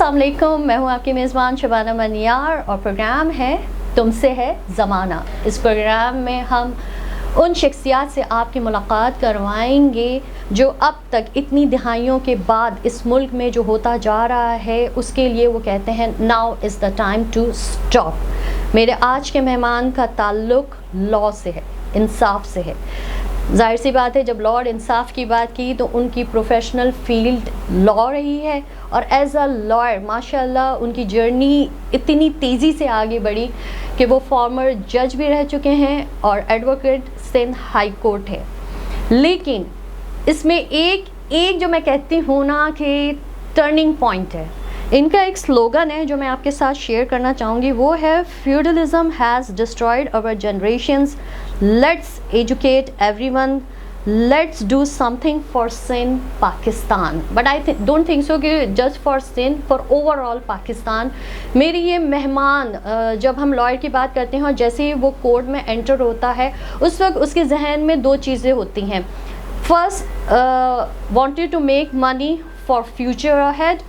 अस्सलाम वालेकुम, मैं हूँ आपकी मेज़बान शबाना मनियार और प्रोग्राम है तुमसे है ज़माना। इस प्रोग्राम में हम उन शख्सियात से आपकी मुलाकात करवाएंगे जो अब तक इतनी दहाइयों के बाद इस मुल्क में जो होता जा रहा है उसके लिए वो कहते हैं now is the time to stop. मेरे आज के मेहमान का ताल्लुक़ लॉ से है, इंसाफ से है। जाहिर सी बात है, जब लॉ और इंसाफ की बात की तो उनकी प्रोफेशनल फील्ड लॉ रही है और एज अ लॉयर माशाल्लाह उनकी जर्नी इतनी तेज़ी से आगे बढ़ी कि वो फॉर्मर जज भी रह चुके हैं और एडवोकेट सिंध हाई कोर्ट है। लेकिन इसमें एक जो मैं कहती हूँ ना कि टर्निंग पॉइंट है, इनका एक स्लोगन है जो मैं आपके साथ शेयर करना चाहूँगी। वो है feudalism has destroyed our generations, let's educate everyone, let's do something for Sindh Pakistan. But I don't think so कि just for Sindh, for overall Pakistan. मेरी ये मेहमान जब हम लॉयर की बात करते हैं और जैसे ही वो कोर्ट में एंटर होता है उस वक्त उसके जहन में दो चीज़ें होती हैं। First, wanted to make money for future ahead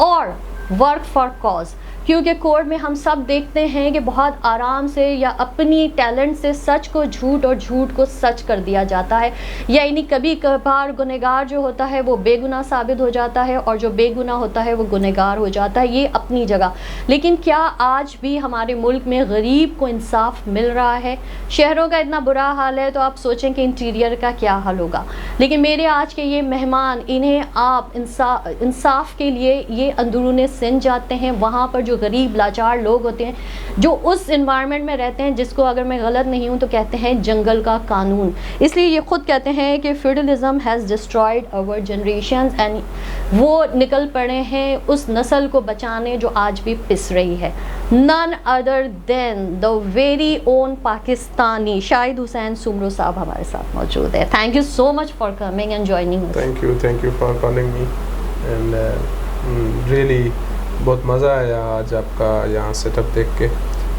और वर्क फॉर कॉज। क्योंकि कोर्ट में हम सब देखते हैं कि बहुत आराम से या अपनी टैलेंट से सच को झूठ और झूठ को सच कर दिया जाता है, यानी कभी कभार गुनहगार जो होता है वो बेगुनाह साबित हो जाता है और जो बेगुनाह होता है वो गुनहगार हो जाता है। ये अपनी जगह। लेकिन क्या आज भी हमारे मुल्क में गरीब को इंसाफ मिल रहा है? शहरों का इतना बुरा हाल है तो आप सोचें कि इंटीरियर का क्या हाल होगा। लेकिन मेरे आज के ये मेहमान, इन्हें आप इंसाफ के लिए ये अंदरूने सिंध जाते हैं, वहाँ पर जो गरीब लाचार लोग होते हैं जो उस इन्वायरमेंट में रहते हैं जिसको अगर मैं गलत नहीं हूँ तो कहते हैं जंगल का कानून। इसलिए ये खुद कहते हैं कि feudalism has destroyed our generations and वो निकल पड़े हैं उस नस्ल को बचाने जो आज भी पिस रही है। None other than the very own Pakistani Shahid Hussain Soomro साहब हमारे साथ मौजूद है। Thank you so much for coming and joining us. Thank you for calling me and really बहुत मज़ा आया आज आपका यहाँ सेटअप देख के।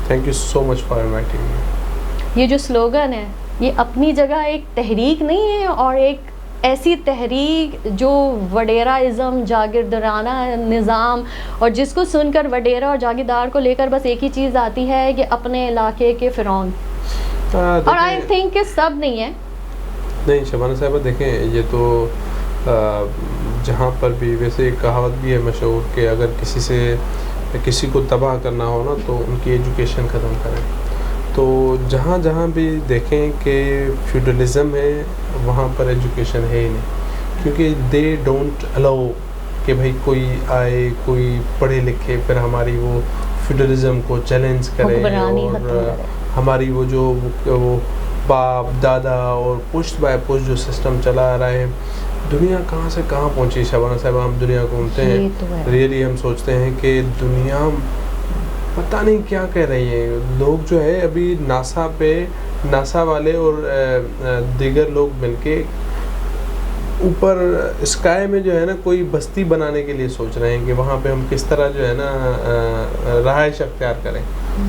थैंक यू सो मच फॉर इनवाइटिंग मी। ये जो स्लोगन है ये अपनी जगह एक तहरीक नहीं है और एक ऐसी तहरीक जो वडेराइज़म, जागीरदाराना निज़ाम, और जिसको सुनकर वडेरा और जागीरदार को लेकर बस एक ही चीज़ आती है कि अपने इलाके के फ़िरौन। और आई थिंक कि सब नहीं है। नहीं शबाना साहब, देखें ये तो जहाँ पर भी वैसे एक कहावत भी है मशहूर कि अगर किसी को तबाह करना हो ना तो उनकी एजुकेशन ख़त्म करें। तो जहाँ भी देखें कि फ्यूडलिज़म है वहाँ पर एजुकेशन है ही नहीं, क्योंकि दे डोंट अलाउ कि भाई कोई आए, कोई पढ़े लिखे फिर हमारी वो फ्यूडलिज़म को चैलेंज करे और हमारी वो बाप दादा और पुश्त बाय पुश्त जो सिस्टम चला आ रहा है। दुनिया कहाँ से कहाँ पहुँची शबाना साहब, हम दुनिया घूमते हैं रियली हम सोचते हैं कि दुनिया पता नहीं क्या कह रही है। लोग जो है अभी नासा वाले और दीगर लोग मिलके ऊपर स्काई में जो है ना कोई बस्ती बनाने के लिए सोच रहे हैं कि वहाँ पे हम किस तरह जो है ना रहाइश अख्तियार करें,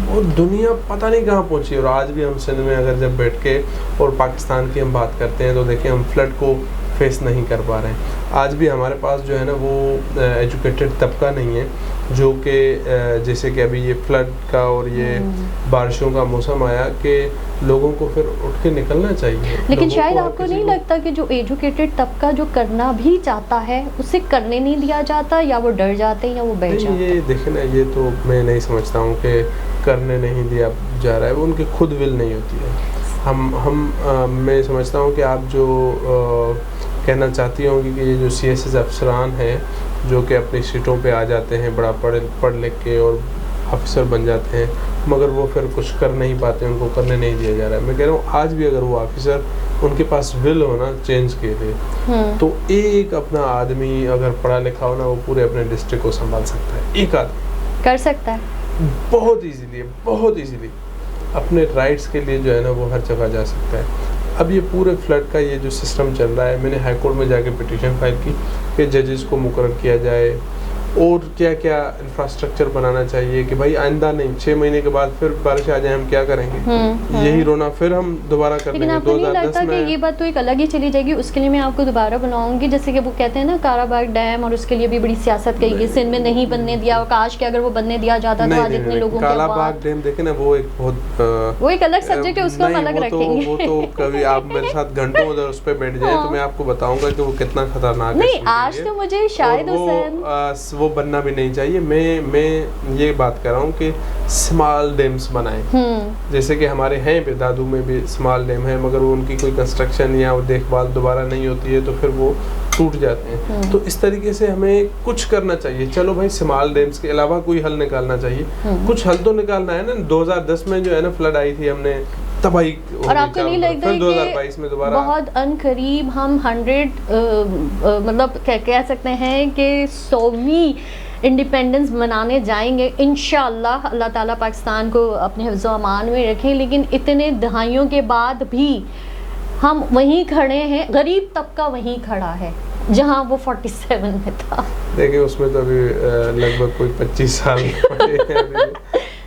और दुनिया पता नहीं कहाँ पहुँची। और आज भी हम सिंध में अगर जब बैठ के और पाकिस्तान की हम बात करते हैं तो देखिए हम फ्लड को फेस नहीं कर पा रहे हैं। आज भी हमारे पास जो है ना वो एजुकेटेड तबका नहीं है जो कि जैसे कि अभी ये फ्लड का और ये बारिशों का मौसम आया कि लोगों को फिर उठ के निकलना चाहिए। लेकिन शायद आपको नहीं लगता कि जो एजुकेटेड तबका जो करना भी चाहता है उसे करने नहीं दिया जाता, या वो डर जाते हैं या वो बैठ जाते हैं? ये देखें ना, ये तो मैं नहीं समझता हूँ कि करने नहीं दिया जा रहा है, वो उनकी खुद विल नहीं होती है। मैं समझता हूँ कि आप जो कहना चाहती होंगी कि ये जो CSS अफसरान हैं जो कि अपनी सीटों पे आ जाते हैं, बड़ा पढ़ लिख के और अफसर बन जाते हैं, मगर वो फिर कुछ कर नहीं पाते, उनको करने नहीं दिया जा रहा है। मैं कह रहा हूँ आज भी अगर वो ऑफिसर उनके पास विल हो ना चेंज के लिए, तो एक अपना आदमी अगर पढ़ा लिखा हो ना वो पूरे अपने डिस्ट्रिक्ट को संभाल सकता है। एक आदमी कर सकता है बहुत ईजीली अपने राइट्स के लिए जो है ना वो हर जगह जा सकता है। अब ये पूरे फ्लड का ये जो सिस्टम चल रहा है, मैंने हाई कोर्ट में जाके पिटीशन फाइल की कि जजेस को मुकर्रर किया जाए और क्या क्या इंफ्रास्ट्रक्चर बनाना चाहिए कि भाई आइंदा नहीं 6 महीने के बाद फिर बारिश आ जाए हम क्या करेंगे, यही रोना फिर हम दोबारा कर लेकिन लेंगे। आपको नहीं 2010 लगता कि में ये बात तो एक अलग ही चली जाएगी, उसके लिए मैं आपको दोबारा बनाऊंगी, जैसे कि वो कहते हैं ना काराबाग डैम, और उसके लिए भी बड़ी सियासत कही गई, सिंध में नहीं बनने दिया, और काश कि अगर वो बनने दिया जाता तो आज इतने लोगों के कालाबाग डैम देखे ना, वो एक बहुत वो एक अलग सब्जेक्ट है, उसको हम अलग रखेंगे। वो तो कभी आप मेरे साथ घंटों उधर उस पे बैठ जाए तो मैं आपको बताऊंगा कि वो कितना खतरनाक है। नहीं आज तो मुझे शाहिद हुसैन वो बनना भी नहीं चाहिए। मैं ये बात कर रहा हूँ कि स्मॉल डैम्स बनाएं, जैसे कि हमारे हैं पे दादू में भी स्मॉल डैम है, मगर वो उनकी कोई कंस्ट्रक्शन या वो देखभाल दोबारा नहीं होती है तो फिर वो टूट जाते हैं। तो इस तरीके से हमें कुछ करना चाहिए। चलो भाई स्मॉल डैम्स के अलावा कोई हल निकालना चाहिए, कुछ हल तो निकालना है ना। 2010 में जो है ना फ्लड आई थी, हमने तबाही, और आपको नहीं लगता है 2022 में दोबारा बहुत अनकरीब हम 100 मतलब कह सकते हैं कि 100वीं इंडिपेंडेंस मनाने जाएंगे इंशाअल्लाह, अल्लाह ताला पाकिस्तान को अपने हिफ्ज़ व अमान में रखें। लेकिन इतने दहाइयों के बाद भी हम वहीं खड़े हैं, गरीब तबका वहीं खड़ा है जहां वो 47 में था। देखिए उसमें तो अभी लगभग कोई 25 साल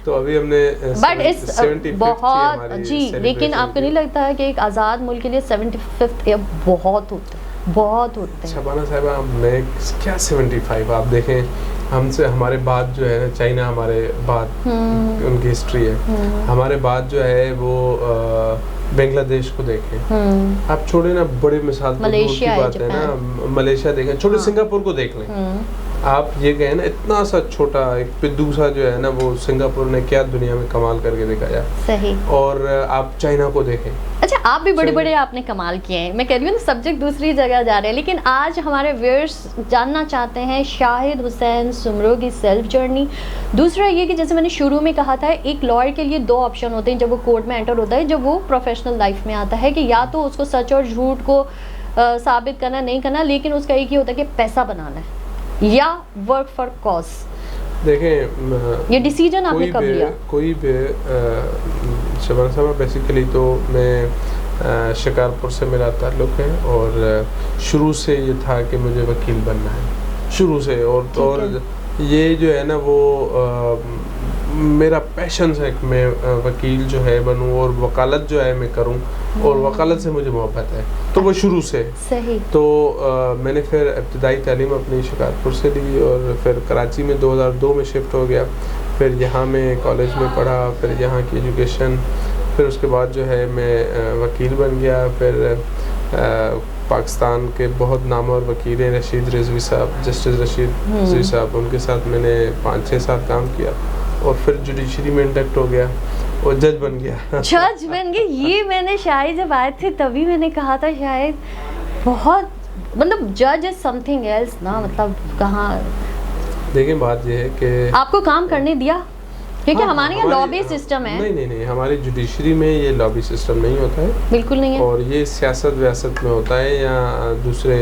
तो अभी हमने बट इस बहुत जी, लेकिन आपको नहीं लगता है कि एक आज़ाद मुल्क के लिए 75th बहुत होता है, बहुत होते हैं। शबाना साहिबा मैं क्या 75, आप देखें हमसे हमारे बाद जो है ना चाइना हमारे बाद उनकी हिस्ट्री है, हमारे बाद जो है वो बांग्लादेश को देखें, आप छोड़े ना, बड़ी मिसाल मलेशिया की बात है ना, मलेशिया देखें, छोटे सिंगापुर को देख लें। आप ये कहें ना इतना सा छोटा एक पिद्दू सा जो है ना, वो सिंगापुर ने क्या दुनिया में कमाल करके दिखाया। सही। और आप चाइना को देखें। अच्छा आप भी बड़े बड़े आपने कमाल किए हैं, मैं कह रही हूँ ना सब्जेक्ट दूसरी जगह जा रहे हैं, लेकिन आज हमारे व्यूअर्स जानना चाहते हैं शाहिद हुसैन सुमरो की सेल्फ जर्नी। दूसरा ये कि जैसे मैंने शुरू में कहा था, एक लॉयर के लिए 2 ऑप्शन होते हैं जब वो कोर्ट में एंटर होता है, जब वो प्रोफेशनल लाइफ में आता है, कि या तो उसको सच और झूठ को साबित करना नहीं करना, लेकिन उसका एक ही होता है कि पैसा बनाना है या वर्क फॉर कॉज। देखें ये डिसीजन आपने कब लिया? कोई भी शबाना साहब बेसिकली तो मैं शिकारपुर से मेरा ताल्लुक़ है, और शुरू से ये था कि मुझे वकील बनना है शुरू से, और ये जो है ना वो मेरा पैशन है कि मैं वकील जो है बनूं और वकालत जो है मैं करूं, और वकालत से मुझे मोहब्बत है, तो वो शुरू से सही। तो मैंने फिर इब्तदाई तालीम अपनी शिकारपुर से ली, और फिर कराची में 2002 में शिफ्ट हो गया, फिर यहाँ मैं कॉलेज में पढ़ा, फिर यहाँ की एजुकेशन, फिर उसके बाद जो है मैं वकील बन गया। फिर पाकिस्तान के बहुत नामवर वकील हैं रशीद रिजवी साहब, जस्टिस रशीद रिजवी साहब, उनके साथ मैंने 5-6 साल काम किया, और फिर जुडिशरी में इंडक्ट हो गया और जज बन गया। जज बन गए, ये मैंने शायद जब आए थे तभी मैंने कहा था, शायद बहुत मतलब जज इज समथिंग एल्स ना, मतलब कहाँ। देखिए बात ये है कि आपको काम करने दिया, क्योंकि हमारे यहाँ लॉबी सिस्टम है। नहीं, हमारी जुडिशरी में ये लॉबी सिस्टम नहीं होता है, बिल्कुल नहीं है, और ये सियासत व्यासत में होता है, या दूसरे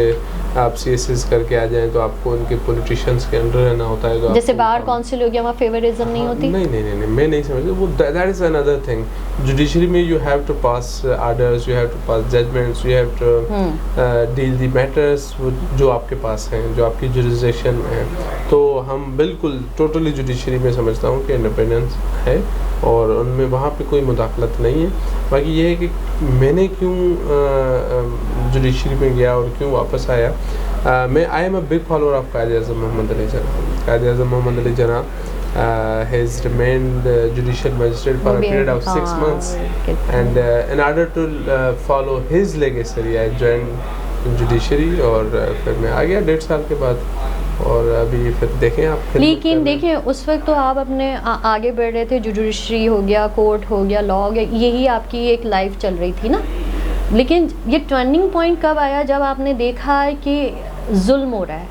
आप CSS करके आ जाएं तो आपको उनके पॉलिटिशियंस के अंडर रहना होता है, तो जैसे बार काउंसिल हो गया, वहाँ फेवरिज्म नहीं होती। नहीं, मैं नहीं समझता वो, that is another thing. Judiciary में you have to pass orders, you have to pass judgments, you have to deal the matters जो आपके पास हैं, जो आपकी जुरिसडिक्शन में है। तो हम बिल्कुल टोटली जुडिशरी में समझता हूँ कि इंडिपेंडेंस है, और उनमें वहाँ पे कोई मुदाखलत नहीं है। बाकी ये है कि मैंने क्यों जुडिशरी में गया और क्यों वापस आया। मैं I am a big follower of Quaid e Azam Mohammad Ali Jinnah. Quaid e Azam Mohammad Ali जना has remained judicial magistrate for a period of 6 months, and in order to follow his legacy I joined judiciary, और फिर मैं आ गया 1.5 साल के बाद, और अभी फिर देखें आप। लेकिन देखें उस वक्त तो आप अपने आगे बढ़ रहे थे, जुडिशरी हो गया, कोर्ट हो गया, लॉ हो गया, यही आपकी एक लाइफ चल रही थी ना। लेकिन ये टर्निंग पॉइंट कब आया जब आपने देखा कि जुल्म हो रहा है,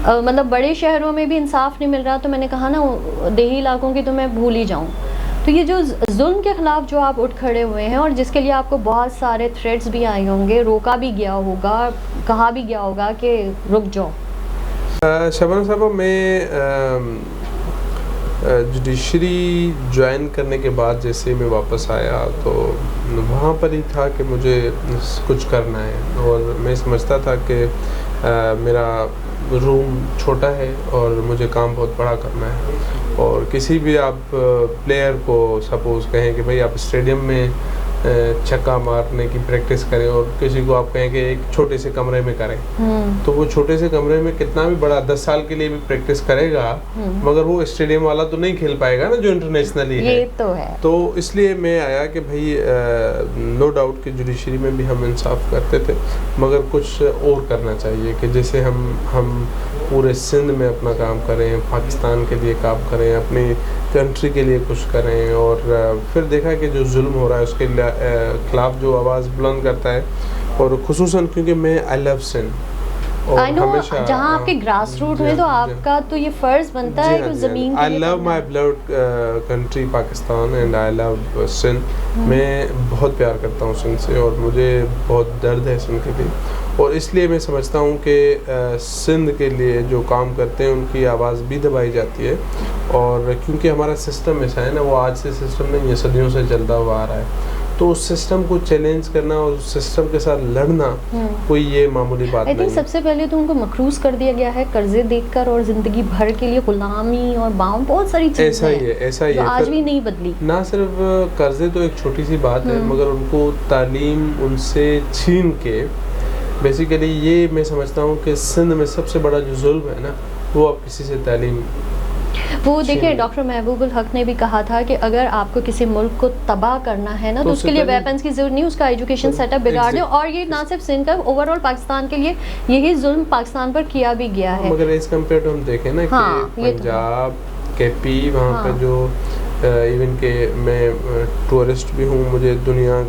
मतलब बड़े शहरों में भी इंसाफ नहीं मिल रहा, तो मैंने कहा ना देही इलाकों की तो मैं भूल ही जाऊँ। तो ये जो जुल्म के ख़िलाफ़ जो आप उठ खड़े हुए हैं, और जिसके लिए आपको बहुत सारे थ्रेट्स भी आए होंगे, रोका भी गया होगा, कहा भी गया होगा कि रुक जाओ। शबाना साहब मैं जुडिशरी ज्वाइन करने के बाद जैसे मैं वापस आया तो वहाँ पर ही था कि मुझे कुछ करना है, और मैं समझता था कि मेरा रूम छोटा है और मुझे काम बहुत बड़ा करना है। और किसी भी आप प्लेयर को सपोज़ कहें कि भाई आप स्टेडियम में छक्का मारने की प्रैक्टिस करें और किसी को आप कहें कि एक छोटे से कमरे में करें, तो वो छोटे से कमरे में कितना भी बड़ा 10 साल के लिए भी प्रैक्टिस करेगा, मगर वो स्टेडियम वाला तो नहीं खेल पाएगा ना जो इंटरनेशनली है। ये तो है। तो इसलिए मैं आया कि भाई नो डाउट कि जुडिशरी में भी हम इंसाफ करते थे, मगर कुछ और करना चाहिए कि जैसे हम पूरे सिंध में अपना काम करें, पाकिस्तान के लिए काम करें, अपनी कंट्री के लिए कुछ करें। और फिर देखा कि जो जुल्म हो रहा है उसके खिलाफ जो आवाज़ बुलंद करता है, और खुसूसन क्योंकि मैं I love Sindh I know, जहाँ आपके ग्रास रूट में, तो आपका तो ये फर्ज बनता है कि ज़मीन I love my blood country Pakistan and I love Sindh. मैं बहुत प्यार करता हूँ सिंध से और मुझे बहुत दर्द है सिंध के लिए, और इसलिए मैं समझता हूँ कि सिंध के लिए जो काम करते हैं उनकी आवाज़ भी दबाई जाती है। और क्योंकि हमारा सिस्टम ऐसा है ना, वो आज से सिस्टम नहीं है, सदियों से चलता हुआ आ रहा है, तो उस सिस्टम को चैलेंज करना और उस सिस्टम के साथ लड़ना कोई ये मामूली बात नहीं है। सबसे पहले तो उनको मखरूज कर दिया गया है कर्जे देकर, और जिंदगी भर के लिए गुलामी और बाउंड बहुत सारी चीजें ऐसा ही है आज भी नहीं बदली। ना सिर्फ कर्जे तो एक छोटी सी बात है, मगर उनको तालीम उनसे छीन के, बेसिकली ये मैं समझता हूँ कि सिंध में सबसे बड़ा जो जुल्म है ना, वो आप किसी से तालीम, वो देखिए डॉक्टर महबूबुल हक ने भी कहा था कि अगर आपको किसी मुल्क को तबाह करना है ना, तो उसके लिए वेपन्स की जरूरत नहीं, उसका एजुकेशन सेटअप बिगाड़ दो। और ये ना सिर्फ सिंध का, ओवरऑल पाकिस्तान के लिए यही जुल्म पाकिस्तान पर किया भी गया है। मगर इस कंपेयर हम देखें ना कि पंजाब केपी वहाँ पे जो इवन के मैं टूरिस्ट भी हूँ, मुझे दुनिया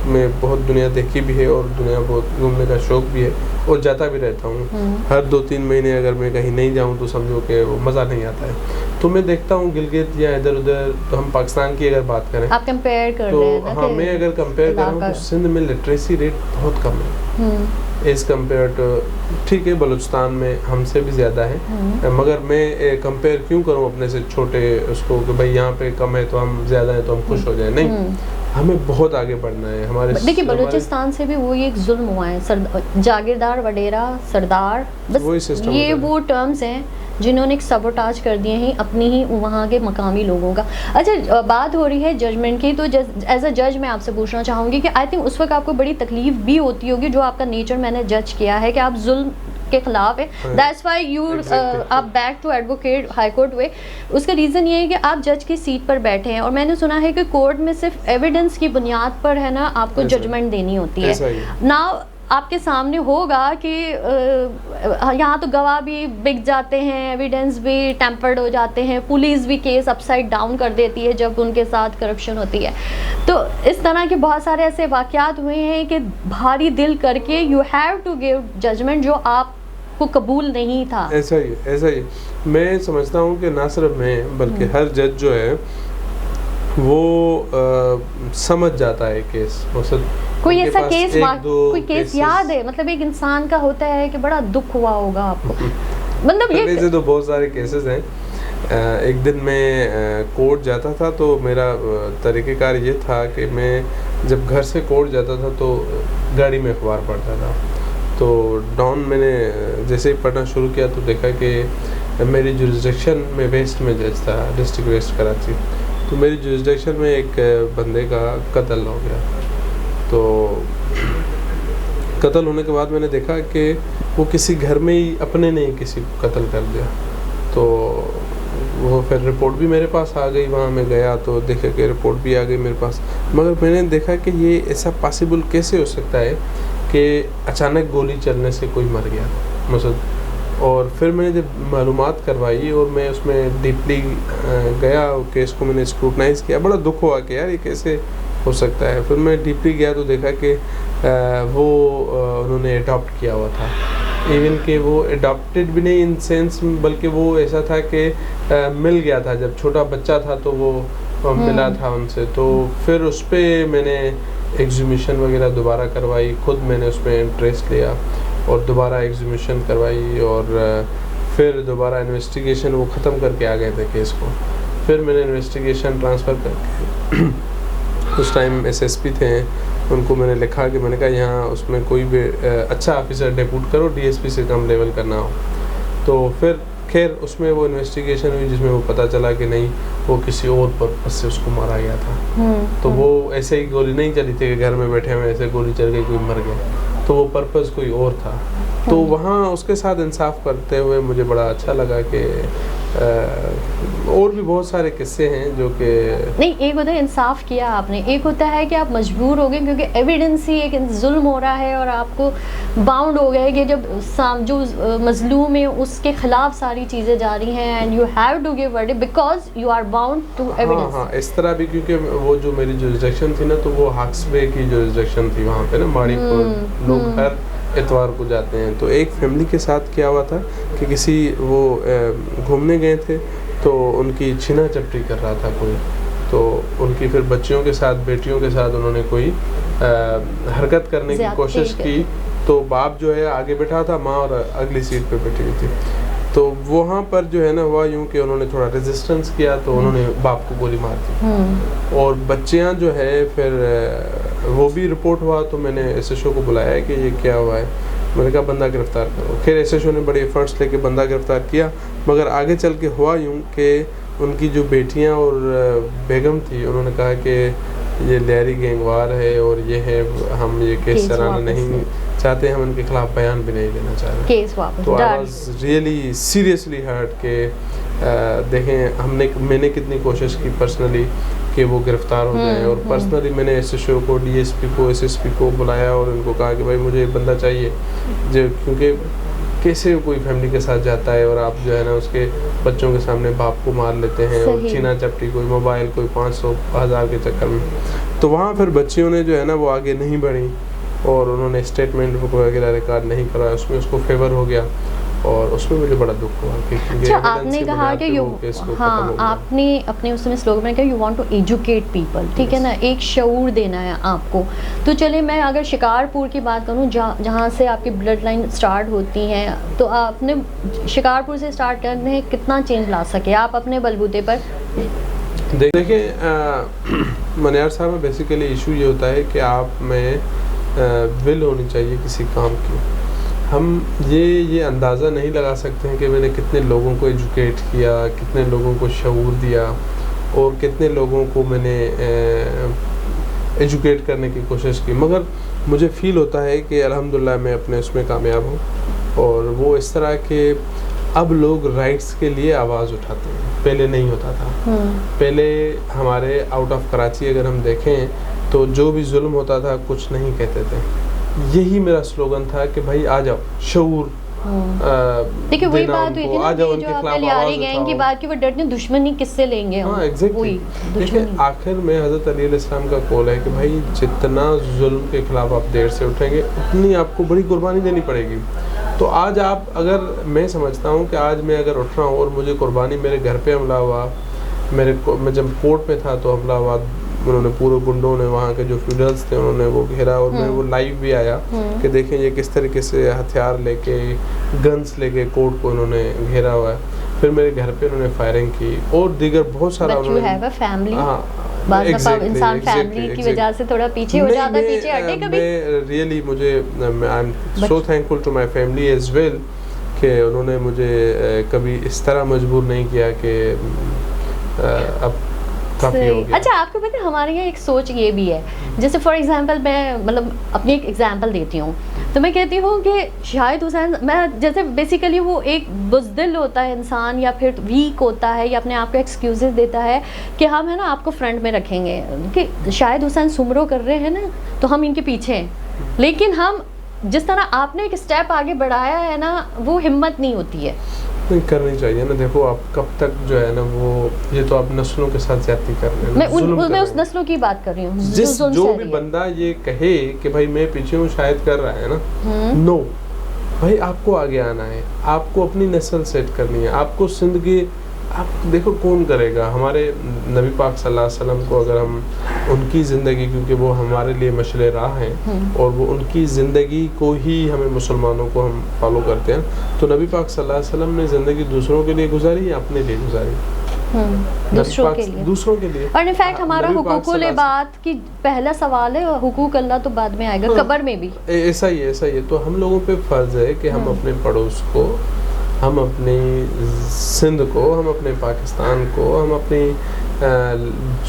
में बहुत दुनिया देखी भी है और दुनिया बहुत घूमने का शौक भी है और जाता भी रहता हूँ। हर 2-3 महीने अगर मैं कहीं नहीं जाऊँ तो समझो कि वो मज़ा नहीं आता है। तो मैं देखता हूँ गिलगित या इधर उधर, तो हम पाकिस्तान की अगर बात करें, आप कंपेयर कर तो रहे हैं ना, हाँ, मैं अगर कंपेयर करूँ तो सिंध में लिटरेसी रेट बहुत कम है एज़ कम्पेयर टू, ठीक है बलूचिस्तान में हमसे भी ज़्यादा है, मगर मैं कंपेयर क्यों करूँ अपने से छोटे उसको कि भाई यहाँ पे कम है तो हम ज़्यादा है तो हम खुश हो जाए, नहीं, हमें बहुत आगे बढ़ना है। हमारे देखिए बलूचिस्तान से भी वो एक जुल्म हुआ है, जागीरदार, वडेरा, सरदार, बस ये वो टर्म्स हैं जिन्होंने एक सबोटाज कर दिए हैं अपनी ही वहाँ के मकामी लोगों का। अच्छा, बात हो रही है जजमेंट की, तो एज अ जज मैं आपसे पूछना चाहूँगी कि आई थिंक उस वक्त आपको बड़ी तकलीफ भी होती होगी, जो आपका नेचर मैंने जज किया है कि आप जुल्म के खिलाफ है, दैट्स व्हाई यू आप back to advocate high court वे। उसका रीज़न ये है कि आप जज की सीट पर बैठे हैं और मैंने सुना है कि कोर्ट में सिर्फ एविडेंस की बुनियाद पर है ना आपको जजमेंट देनी होती है। नाउ आपके सामने होगा कि यहाँ तो गवाह भी बिक जाते हैं, एविडेंस भी टेम्पर्ड हो जाते हैं, पुलिस भी केस अपसाइड डाउन कर देती है जब उनके साथ करप्शन होती है। तो इस तरह के बहुत सारे ऐसे वाक़यात हुए हैं कि भारी दिल करके you have to give judgement जो आपको कबूल नहीं था। ऐसा ही मैं समझता हूँ कि ना सिर्फ मैं बल्कि हर जज जो है वो समझ जाता है केस। कोई ऐसा केस कोई केस याद है, मतलब एक इंसान का होता है कि बड़ा दुख हुआ होगा आपको, मतलब ये ऐसे तो बहुत सारे केसेस हैं। एक दिन मैं कोर्ट जाता था तो मेरा तरीक़ेकार ये था कि मैं जब घर से कोर्ट जाता था तो गाड़ी में अखबार पढ़ता था। तो डॉन मैंने जैसे ही पढ़ना शुरू किया तो देखा कि मेरी जुरिसडिक्शन में वेस्ट में जज था, डिस्ट्रिक्ट वेस्ट कराची, तो मेरी जुरिसडिक्शन में एक बंदे का कत्ल हो गया। तो कत्ल होने के बाद मैंने देखा कि वो किसी घर में ही अपने ने किसी को कत्ल कर दिया। तो वो फिर रिपोर्ट भी मेरे पास आ गई, वहाँ मैं गया तो देखा कि रिपोर्ट भी आ गई मेरे पास, मगर मैंने देखा कि ये ऐसा पॉसिबल कैसे हो सकता है कि अचानक गोली चलने से कोई मर गया मसद। और फिर मैंने जब मालूमात करवाई और मैं उसमें डीपली गया, केस को मैंने स्क्रूटनाइज़ किया, बड़ा दुख हुआ कि यार ये कैसे हो सकता है। फिर मैं डीपली गया तो देखा कि वो उन्होंने अडॉप्ट किया हुआ था, इवन कि वो अडॉप्टेड भी नहीं इन सेंस, बल्कि वो ऐसा था कि मिल गया था, जब छोटा बच्चा था तो वो मिला था उनसे। तो फिर उस पर मैंने एग्जीबिशन वगैरह दोबारा करवाई, खुद मैंने उसमें इंटरेस्ट लिया और दोबारा एग्जीबिशन करवाई और फिर दोबारा इन्वेस्टिगेशन वो ख़त्म करके आ गए थे केस को। फिर मैंने इन्वेस्टिगेशन ट्रांसफ़र करके उस टाइम एसएसपी थे, उनको मैंने लिखा कि मैंने कहा यहाँ उसमें कोई भी अच्छा ऑफिसर डेपूट करो, डीएसपी से कम लेवल का ना हो। तो फिर खैर उसमें वो इन्वेस्टिगेशन हुई जिसमें वो पता चला कि नहीं, वो किसी और पर्पस से उसको मारा गया था। तो वो ऐसे ही गोली नहीं चली थी कि घर में बैठे हुए ऐसे गोली चल गई कोई मर गया, तो वो पर्पस कोई और था। तो वहाँ उसके साथ इंसाफ करते हुए मुझे बड़ा अच्छा लगा कि और भी बहुत सारे किस्से हैं जो कि नहीं, एक होता है इंसाफ किया आपने, एक होता है कि आप मजबूर हो गए क्योंकि एविडेंस ही एक जुल्म हो रहा है और आपको बाउंड हो गए कि जब जो मजलूम है उसके खिलाफ सारी चीज़ें जा रही हैं and you have to give verdict because you are bound to evidence. हाँ, इस तरह भी, क्योंकि वो जो मेरी जो रिजेक्शन थी ना, तो वो हक्सबे की जो रिजेक्शन थी वहाँ पे ना, माड़ी को लोग हर इतवार को जाते हैं। तो एक फैमिली के साथ क्या हुआ था कि किसी वो घूमने गए थे, तो उनकी छीना चपटी कर रहा था कोई, तो उनकी फिर बच्चियों के साथ, बेटियों के साथ उन्होंने कोई हरकत करने की कोशिश की। तो बाप जो है आगे बैठा था, माँ और अगली सीट पे बैठी हुई थी। तो वहाँ पर जो है ना हुआ यूँ कि उन्होंने थोड़ा रेजिस्टेंस किया, तो उन्होंने बाप को गोली मार दी। और बच्चियाँ जो है फिर वो भी रिपोर्ट हुआ, तो मैंने SHO को बुलाया कि ये क्या हुआ है। मैंने कहा बंदा गिरफ्तार करो। फिर SHO ने बड़े एफर्ट्स लेके बंदा गिरफ्तार किया, मगर आगे चल के हुआ यूँ कि उनकी जो बेटियाँ और बेगम थी, उन्होंने कहा कि ये लहरी गैंगवार है और ये है, हम ये केस चलाना नहीं चाहते, हम उनके खिलाफ बयान भी नहीं देना चाह रहे केस वापस। तो I was really seriously hurt कि देखें मैंने कितनी कोशिश की पर्सनली कि वो गिरफ्तार हो जाए, और पर्सनली मैंने SHO को, DSP को, SSP को बुलाया और उनको कहा कि भाई मुझे बंदा चाहिए, जो क्योंकि कैसे कोई फैमिली के साथ जाता है और आप जो है ना उसके बच्चों के सामने बाप को मार लेते हैं, और छीना चपटी, कोई मोबाइल, कोई 500-1000 के चक्कर में। तो वहाँ फिर बच्चियों ने जो है ना वो आगे नहीं बढ़ी और उन्होंने स्टेटमेंट वगैरह रिकॉर्ड नहीं कराया, उसमें उसको फेवर हो गया और उसमें मुझे बड़ा दुख हुआ कि अच्छा, आपने कहा कि हाँ, आपने अपने उसमें स्लोगन में कहा you want to educate people, ठीक है ना, एक शऊर देना है आपको। तो चले मैं अगर शिकारपुर की बात करूँ, जहाँ से आपकी ब्लड लाइन स्टार्ट होती हैं, तो आपने शिकारपुर से स्टार्ट करने में कितना चेंज ला सके आप अपने बलबूते पर? देखिए मनियार साहब में बेसिकली इशू ये होता है कि आप में विल होनी चाहिए किसी काम की। हम ये अंदाज़ा नहीं लगा सकते हैं कि मैंने कितने लोगों को एजुकेट किया, कितने लोगों को शऊर दिया और कितने लोगों को मैंने एजुकेट करने की कोशिश की, मगर मुझे फ़ील होता है कि अल्हम्दुलिल्लाह मैं अपने उसमें कामयाब हूँ। और वो इस तरह के अब लोग राइट्स के लिए आवाज़ उठाते हैं, पहले नहीं होता था। पहले हमारे आउट ऑफ कराची अगर हम देखें तो जो भी जुल्म होता था कुछ नहीं कहते थे। यही मेरा स्लोगन था कि भाई आ जाओ, शऊर देखिए वही बात हुई थी ना, जो आपने लियारी गैंग की बात की, वो डरते दुश्मनी किससे लेंगे हम। हाँ एग्जैक्टली, देखिए आखिर में हज़रत अली अलैहिस्सलाम का कौल है कि भाई जितना जुल्म के खिलाफ आप देर से उठेंगे उतनी आपको बड़ी कुर्बानी देनी पड़ेगी। तो आज आप, अगर मैं समझता हूँ कि आज मैं अगर उठ रहा हूँ और मुझे कुर्बानी, मेरे घर पे हमला हुआ, मैं जब कोर्ट में था तो हमला हुआ, उन्होंने पूरे गुंडों ने, वहाँ के जो फ्यूडल्स थे उन्होंने वो घेरा, और मैं वो लाइव भी आया कि देखें ये किस तरीके से हथियार लेके, गन्स लेके कोर्ट को उन्होंने घेरा हुआ है। फिर मेरे घर पे उन्होंने फायरिंग की और दीगर बहुत सारा इंसान फैमिली की वजह से थोड़ा पीछे हो जाता है, पीछे हटे कभी। रियली मुझे I am so thankful to my family as well कि उन्होंने मुझे कभी इस तरह मजबूर नहीं किया कि अब काफी हो गया। अच्छा, आपको पता है हमारे यहाँ एक सोच ये भी है, जैसे फॉर एग्जांपल मैं मतलब अपनी एक एग्जांपल देती हूँ, तो मैं कहती हूँ कि शाहिद हुसैन, मैं जैसे बेसिकली वो एक बुज़दिल होता है इंसान, या फिर वीक होता है, या अपने आप को एक्सक्यूजेस देता है कि हम है ना आपको फ्रंट में रखेंगे, कि शाहिद हुसैन सुमरो कर रहे हैं ना तो हम इनके पीछे हैं। लेकिन हम जिस तरह आपने एक स्टेप आगे बढ़ाया है ना, वो हिम्मत नहीं होती है। नहीं करनी चाहिए ना। देखो आप कब तक जो है ना वो, ये तो आप नस्लों के साथ ज्यादती कर रहे हैं। मैं उस नस्लों की बात कर रही हूँ जो भी बंदा ये कहे कि भाई मैं पीछे हूँ शायद कर रहा है ना, नो भाई आपको आगे आना है, आपको अपनी नस्ल सेट करनी है, आपको जिंदगी, आप देखो कौन करेगा। हमारे नबी पाक सल्लल्लाहु अलैहि वसल्लम को अगर हम उनकी ज़िंदगी, क्योंकि वो हमारे लिए मशले राह हैं और वो उनकी ज़िंदगी को ही हमें मुसलमानों को हम फॉलो करते हैं, तो नबी पाक सल्लल्लाहु अलैहि वसल्लम ने ज़िंदगी दूसरों के लिए गुजारी या अपने लिए गुजारी? दूसरों के लिए। और इनफैक्ट हमारा हुकूकुल इबाद की पहला सवाल है, हुकूक अल्लाह तो बाद में आएगा, कब्र में भी ऐसा ही है। तो हम लोगों पे फ़र्ज़ है कि हम अपने पड़ोस को हम अपनी सिंध को, हम अपने पाकिस्तान को, हम अपनी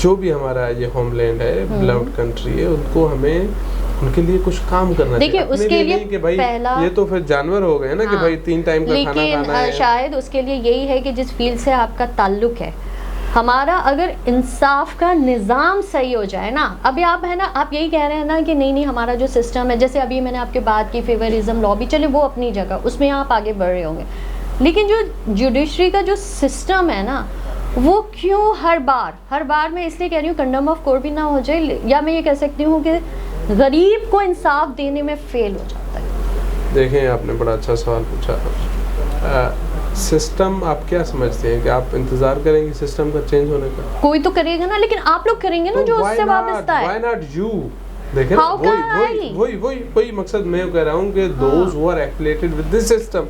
जो भी हमारा ये होमलैंड है, बिलव्ड कंट्री है, उनको हमें उनके लिए कुछ काम करना चाहिए। देखिए उसके लिए कि भाई ये तो फिर जानवर हो गए ना, कि भाई 3 टाइम का खाना खाना है। शायद उसके लिए यही है कि जिस फील्ड से आपका ताल्लुक है, हमारा अगर इंसाफ का निज़ाम सही हो जाए ना, अभी आप है ना, आप यही कह रहे हैं ना कि नहीं हमारा जो सिस्टम है, जैसे अभी मैंने आपके बात की फेवरिज्म लॉ भी, चले वो अपनी जगह, उसमें आप आगे बढ़ रहे होंगे, लेकिन जो जुडिशरी का जो सिस्टम है ना, वो क्यों हर बार मैं इसलिए कह रही हूँ कंडम ऑफ कोर्ट भी ना हो जाए, या मैं ये कह सकती हूँ कि गरीब को इंसाफ देने में फेल हो जाता है। देखें, आपने बड़ा अच्छा सवाल पूछा। सिस्टम आप क्या समझते हैं कि आप इंतजार करेंगे सिस्टम का चेंज होने का? कोई तो करेगा ना, लेकिन आप लोग करेंगे ना, तो जो उससे वाबस्ता है। Why not you? देखें, वही मकसद मैं कह रहा हूँ कि those who are affiliated with this system,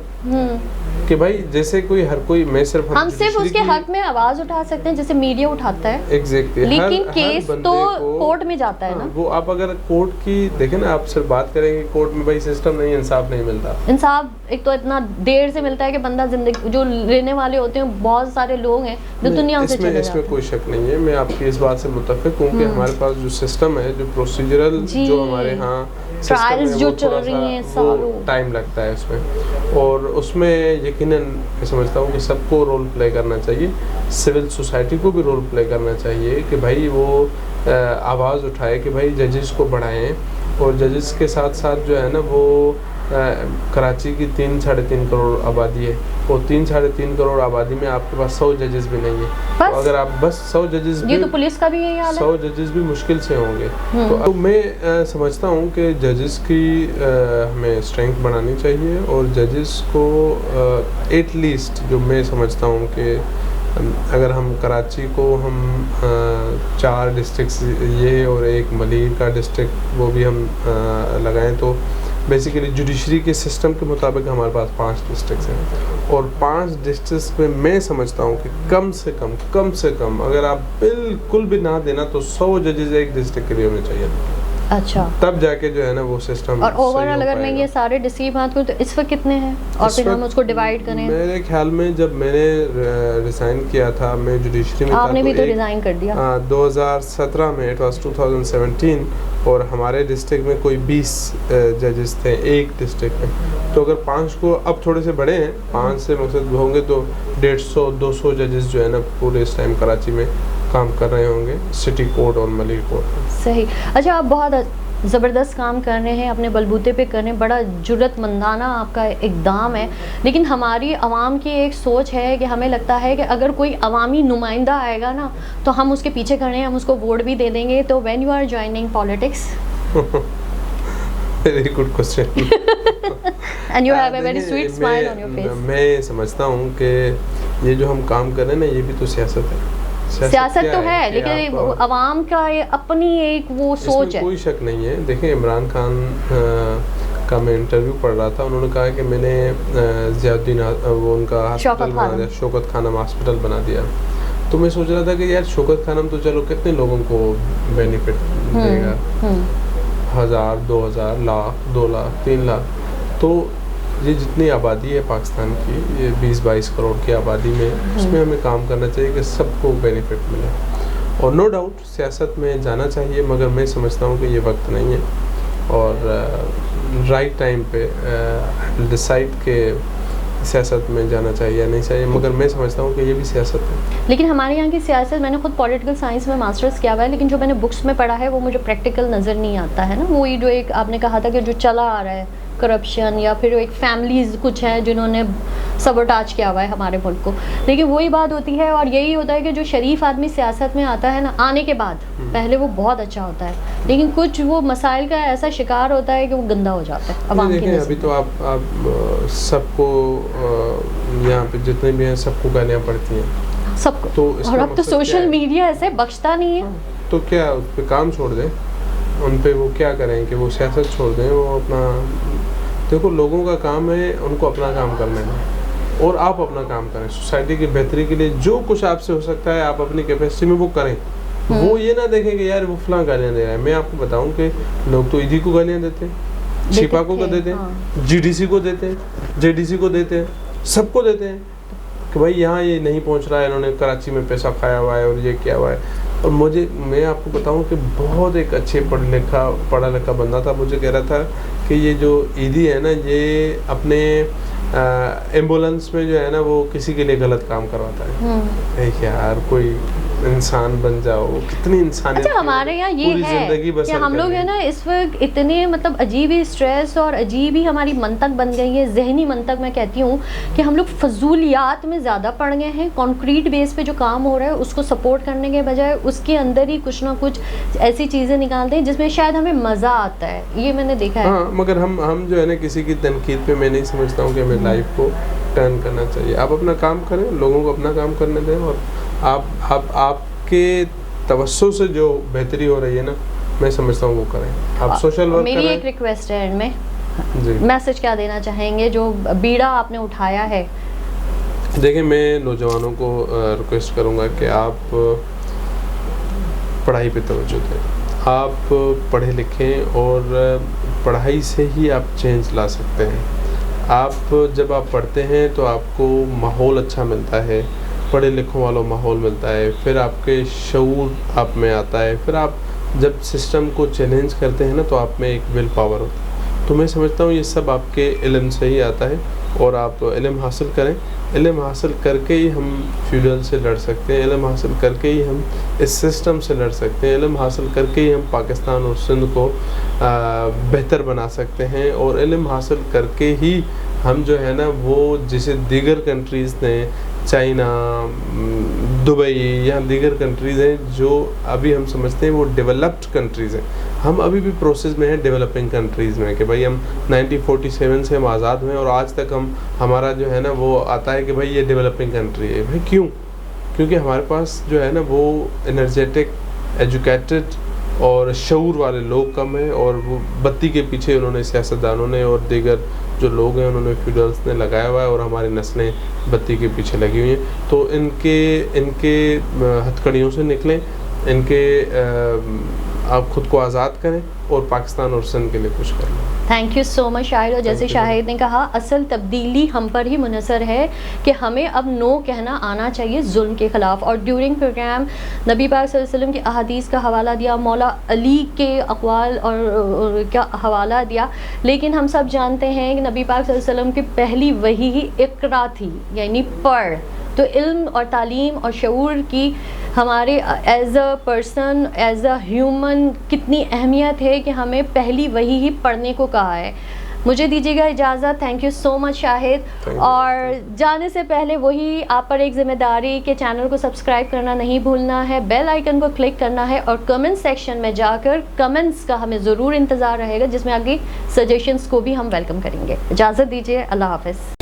कि भाई जैसे हर कोई, मैं सिर्फ हम सिर्फ उसके हक में आवाज उठा सकते हैं, जैसे मीडिया उठाता है। एग्जैक्टली। लेकिन केस तो कोर्ट में जाता है ना। वो आप अगर कोर्ट की देखें ना, आप सिर्फ बात करेंगे कोर्ट में, भाई सिस्टम नहीं, इंसाफ नहीं मिलता। इंसाफ एक तो इतना देर से मिलता है कि बंदा जिंदगी, जो लेने वाले होते हैं बहुत सारे लोग हैं जो दुनिया से चले जाते हैं। इसमें कोई शक नहीं है, मैं आपकी इस बात से मुत्तफिक हूँ कि हमारे पास जो सिस्टम है, जो प्रोसीजरल, जो हमारे यहाँ ट्रायल्स जो चल रही हैं, सालों टाइम लगता है उसमें, और उसमें यकीनन मैं समझता हूँ कि सबको रोल प्ले करना चाहिए, सिविल सोसाइटी को भी रोल प्ले करना चाहिए कि भाई वो आवाज़ उठाए कि भाई जजेस को बढ़ाएं, और जजेस के साथ साथ जो है ना, वो कराची की 3-3.5 करोड़ आबादी है, और 3-3.5 करोड़ आबादी में आपके पास 100 जजेस भी नहीं है। तो अगर आप बस 100 जजेस भी, ये तो पुलिस का भी यही हाल है, 100 जजेस भी मुश्किल से होंगे। तो मैं समझता हूँ कि जजेस की हमें स्ट्रेंथ बढ़ानी चाहिए, और जजेस को एटलीस्ट, जो मैं समझता हूँ कि अगर हम कराची को हम 4 डिस्ट्रिक्ट ये और एक मलीर का डिस्ट्रिक्ट वो भी हम लगाएं, तो बेसिकली जुडिशरी के सिस्टम के मुताबिक हमारे पास 5 डिस्ट्रिक्ट हैं, और 5 डिस्ट्रिक्ट में मैं समझता हूँ कि कम से कम अगर आप बिल्कुल भी ना देना तो 100 जजेस एक डिस्ट्रिक्ट के लिए होने चाहिए। अच्छा, तब जाके जो है ना वो सिस्टम। और ओवरऑल अगर मैं ये सारे डिस्ट्रिक्ट बात करूँ तो इस वक्त कितने हैं, और फिर हम उसको डिवाइड करें? मेरे ख्याल में जब मैंने रिज़ाइन किया था, मैं जुडिशरी में, आपने भी तो रिज़ाइन कर दिया 2017 में, इट वाज 2017, और हमारे डिस्ट्रिक्ट में कोई 20 जजेस थे एक डिस्ट्रिक्ट में। तो अगर 5 को, अब थोड़े से बड़े हैं, 5 से मकसद होंगे तो 150-200 जजेस जो है ना पूरे इस टाइम कराची में काम कर रहे होंगे, सिटी कोर्ट और मलिक कोर्ट। सही। अच्छा, आप बहुत ज़बरदस्त काम कर रहे हैं, अपने बलबूते पे कर रहे हैं, बड़ा जुर्रतमंदाना आपका इक़दाम है, लेकिन हमारी आवाम की एक सोच है कि हमें लगता है कि अगर कोई अवामी नुमाइंदा आएगा ना तो हम उसके पीछे खड़े हैं, हम उसको वोट भी दे देंगे। तो when you are joining politics? Very good question. And you have a very sweet smile on your face. मैं समझता हूँ कि ये जो हम काम कर रहे हैं ना, ये भी तो सियासत है। सियासत तो है, लेकिन अवाम का अपनी एक वो सोच है। कोई शक नहीं है। देखिए, इमरान खान का मैं इंटरव्यू पढ़ रहा था, उन्होंने कहा कि मैंने ज़ियाउद्दीन वो उनका हॉस्पिटल बना दिया, शौकत खानम हॉस्पिटल बना दिया। तो मैं सोच रहा था कि यार शौकत खानम तो चलो कितने लोगों को बेनिफिट देगा, 1000, 2000, लाख, 2 लाख, 3 लाख। तो ये जितनी आबादी है पाकिस्तान की, ये 20-22 करोड़ की आबादी में, उसमें हमें काम करना चाहिए कि सबको बेनिफिट मिले। और नो डाउट सियासत में जाना चाहिए, मगर मैं समझता हूँ कि ये वक्त नहीं है, और राइट टाइम पे डिसाइड के सियासत में जाना चाहिए या नहीं चाहिए, मगर मैं समझता हूँ कि ये भी सियासत है। लेकिन हमारे यहाँ की सियासत, मैंने खुद पॉलिटिकल साइंस में मास्टर्स किया हुआ है, लेकिन जो मैंने बुक्स में पढ़ा है वो मुझे प्रैक्टिकल नज़र नहीं आता है ना। वही जो एक आपने कहा था कि जो चला आ रहा है करप्शन, या फिर एक फैमिलीज़ कुछ हैं जिन्होंने सबोटाज किया हुआ है हमारे मुल्क को, लेकिन वही बात होती है। और यही होता है कि जो शरीफ आदमी सियासत में आता है ना, आने के बाद पहले वो बहुत अच्छा होता है, लेकिन कुछ वो मसाइल का ऐसा शिकार होता है कि वो गंदा हो जाता है अवाम की। अभी तो आप सबको यहाँ पे जितने भी हैं सबको गालियाँ पड़ती हैं सबको, तो और अब तो सोशल मीडिया ऐसे बख्शता नहीं है। तो क्या उस पर काम छोड़ दें, उन पे वो क्या करें कि वो सियासत छोड़ दें, वो अपना, देखो लोगों का काम है उनको अपना काम करना है, और आप अपना काम करें सोसाइटी की बेहतरी के लिए। जो कुछ आपसे हो सकता है आप अपनी कैपेसिटी में वो करें। वो ये ना देखें कि यार वो फलां गालियाँ दे रहा है। मैं आपको बताऊं कि लोग तो ईडी को गालियाँ देते हैं, छिपा को देते हैं, जीडीसी को देते हैं, जेडीसी को देते हैं, सबको देते हैं कि भाई यहाँ ये नहीं पहुँच रहा है, इन्होंने कराची में पैसा खाया हुआ है और ये किया हुआ है। और मैं आपको बताऊं कि बहुत एक अच्छे पढ़ा लिखा बंदा था, मुझे कह रहा था कि ये जो ईदी है ना, ये अपने एम्बुलेंस में जो है ना वो किसी के लिए गलत काम करवाता है। यार कोई इंसान बन जाओ, कितनी इंसानियत। अच्छा, हमारे यहाँ ये है कि हम लोग है ना इस वक्त इतने मतलब अजीब ही स्ट्रेस और अजीब ही हमारी मंतक बन गई है, जहनी मंतक मैं कहती हूँ, कि हम लोग फजूलियात में ज़्यादा पड़ गए हैं। कॉन्क्रीट बेस पे जो काम हो रहा है उसको सपोर्ट करने के बजाय उसके अंदर ही कुछ ना कुछ ऐसी चीज़ें निकालते हैं जिसमें शायद हमें मज़ा आता है। ये मैंने देखा है। हाँ, मगर हम जो है ना किसी की तनकीद पे मैं नहीं समझता हूँ कि हमें लाइफ को टर्न करना चाहिए। आप अपना काम करें, लोगों को अपना काम करने दें, और आपके तवज्जो से जो बेहतरी हो रही है ना, मैं समझता हूँ वो करें। आप सोशल वर्क मेरी करें। एक रिक्वेस्ट है इनमें, जी, मैसेज क्या देना चाहेंगे जो बीड़ा आपने उठाया है? देखिए, मैं नौजवानों को रिक्वेस्ट करूँगा कि आप पढ़ाई पे तवज्जो दें। आप पढ़े लिखें और पढ़ाई से ही आप चेंज ला सकते हैं। जब आप पढ़ते हैं तो आपको माहौल अच्छा मिलता है, पढ़े लिखों वालों माहौल मिलता है, फिर आपके शऊर आप में आता है, फिर आप जब सिस्टम को चैलेंज करते हैं ना तो आप में एक विल पावर होती है। तो मैं समझता हूँ ये सब आपके इल्म से ही आता है, और आप इल्म हासिल करें। इल्म हासिल करके ही हम फ्यूडल से लड़ सकते हैं, इल्म हासिल करके ही हम इस सिस्टम से लड़ सकते हैं, इल्म हासिल करके ही हम पाकिस्तान और सिंध को बेहतर बना सकते हैं, और इल्म हासिल करके ही हम जो है ना वो जैसे दीगर कंट्रीज़ ने, चाइना, दुबई या दीगर कंट्रीज़ हैं जो अभी हम समझते हैं वो डेवलप्ड कंट्रीज़ हैं, हम अभी भी प्रोसेस में हैं डेवलपिंग कंट्रीज़ में, कि भाई हम 1947 से हम आज़ाद हुए और आज तक हमारा जो है ना वो आता है कि भाई ये डेवलपिंग कंट्री है। भाई क्यों? क्योंकि हमारे पास जो है ना वो एनर्जेटिक, एजुकेटेड और शऊर वाले लोग कम हैं, और वो बत्ती के पीछे उन्होंने, सियासतदानों ने और दीगर जो लोग हैं उन्होंने, फ्यूडल्स ने लगाया हुआ है, और हमारी नस्लें बत्ती के पीछे लगी हुई हैं। तो इनके हथकड़ियों से निकलें, आप खुद को आज़ाद करें और पाकिस्तान और सिंध के लिए कुछ करें। Thank you so much Shahid. और जैसे शाहिद ने कहा, असल तब्दीली हम पर ही मुनहसर है कि हमें अब नो कहना आना चाहिए जुल्म के ख़िलाफ़। और ड्यूरिंग प्रोग्राम नबी पाक सल्लल्लाहु अलैहि वसल्लम की अहादीस का हवाला दिया, मौला अली के अक़वाल और का हवाला दिया, लेकिन हम सब जानते हैं कि नबी पाक सल्लल्लाहु अलैहि वसल्लम की पहली वही ही इक़रा थी, यानी पढ़। तो इल्म और तालीम और शऊर की हमारे as a person, as a human कितनी अहमियत है कि हमें पहली वही ही पढ़ने को कहा है। मुझे दीजिएगा इजाज़त। Thank you so much Shahid. और जाने से पहले वही आप पर एक ज़िम्मेदारी कि चैनल को सब्सक्राइब करना नहीं भूलना है, बेल आइकन को क्लिक करना है, और कमेंट सेक्शन में जाकर कमेंट्स का हमें ज़रूर इंतज़ार रहेगा, जिसमें आगे सजेशंस को भी हम वेलकम करेंगे। इजाज़त दीजिए, अल्लाह हाफ़िज़।